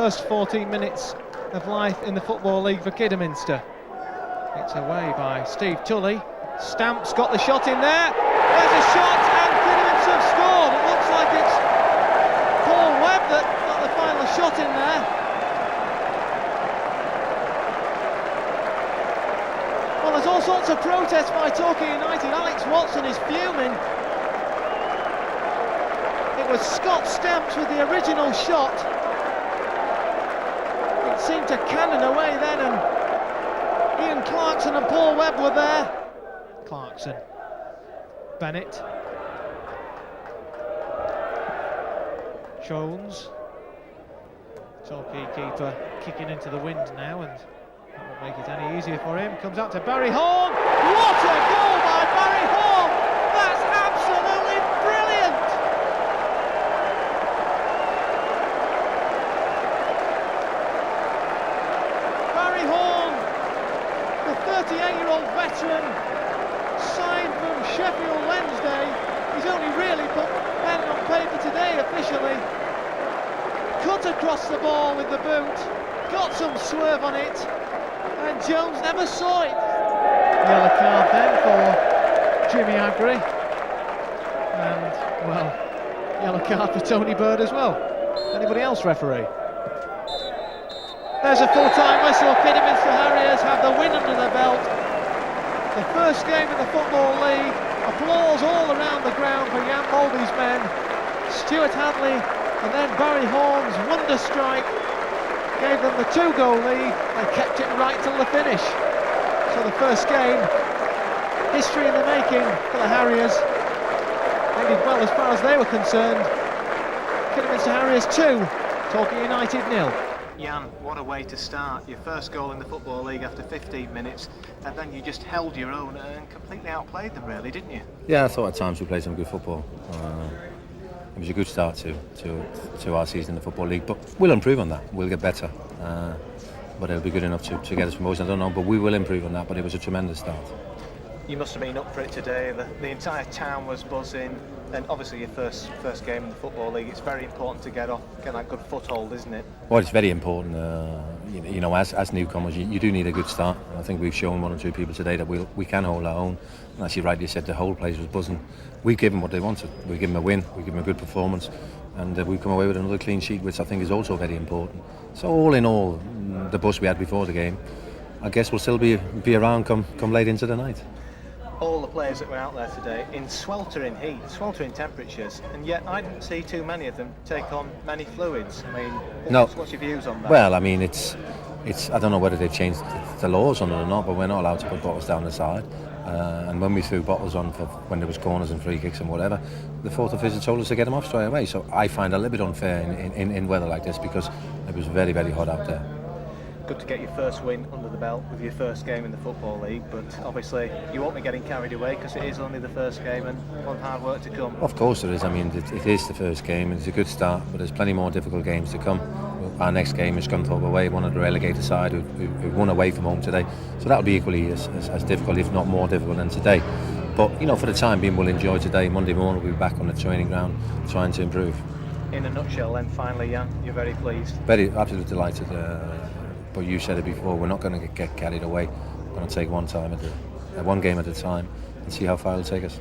first 14 minutes of life in the Football League for Kidderminster. It's away by Steve Tully. Stamp's got the shot in there. There's a shot and Kidderminster have scored. It looks like it's Paul Webb that got the final shot in there. Well, there's all sorts of protests by Torquay United. Alex Watson is fuming. It was Scott Stamps with the original shot. It seemed to cannon away then, and Ian Clarkson and Paul Webb were there. Clarkson, Bennett, Jones, Torquay keeper kicking into the wind now, and that won't make it any easier for him. Comes out to Barry Horn. What a goal by Barry Horn! That's absolutely brilliant! Barry Horn, the 38-year-old veteran, signed from Sheffield Wednesday. He's only really put pen on paper today officially. Cut across the ball with the boot, got some swerve on it, and Jones never saw it. Yellow card then for Jimmy Aggborough, and well, yellow card for Tony Bird as well. Anybody else, referee? There's a full-time whistle. Kidderminster Harriers have the win under their belt. The first game in the Football League. Applause all around the ground for Jan Mulvey's men. Stuart Hadley and then Barry Horn's wonder strike gave them the 2-goal lead. They kept it right till the finish. So the first game, history in the making for the Harriers. They did well as far as they were concerned. Kidderminster Harriers 2, Torquay United 0. Jan, what a way to start. Your first goal in the Football League after 15 minutes, and then you just held your own and completely outplayed them, really, didn't you? Yeah, I thought at times we played some good football. It was a good start to our season in the Football League, but we'll improve on that. We'll get better, but it'll be good enough to get us promotion. I don't know, but we will improve on that. But it was a tremendous start. You must have been up for it today. The entire town was buzzing, and obviously your first game in the Football League. It's very important to get that good foothold, isn't it? Well, it's very important. You know, as newcomers, you do need a good start. I think we've shown one or two people today that we can hold our own. And as you rightly said, the whole place was buzzing. We gave them what they wanted. We give them a win. We give them a good performance, and we've come away with another clean sheet, which I think is also very important. So all in all, the buzz we had before the game, I guess we'll still be around come late into the night. All the players that were out there today in sweltering heat, sweltering temperatures, and yet I didn't see too many of them take on many fluids. I mean, what's your views on that? Well, I mean, it's I don't know whether they've changed the laws on it or not, but we're not allowed to put bottles down the side. And when we threw bottles on for when there was corners and free kicks and whatever, the fourth official told us to get them off straight away. So I find it a little bit unfair in weather like this, because it was very, very hot out there. Good to get your first win under the belt with your first game in the Football League, but obviously you won't be getting carried away because it is only the first game and one hard work to come. Of course there is. I mean, it is the first game. It's a good start, but there's plenty more difficult games to come. Our next game is Scunthorpe away, one of the relegated side who won away from home today, so that'll be equally as difficult, if not more difficult than today. But you know, for the time being, we'll enjoy today. Monday morning we'll be back on the training ground trying to improve. In a nutshell then, finally, Jan, you're very pleased? Very, absolutely delighted. But you said it before, we're not going to get carried away. We're going to take one game at a time and see how far it'll take us.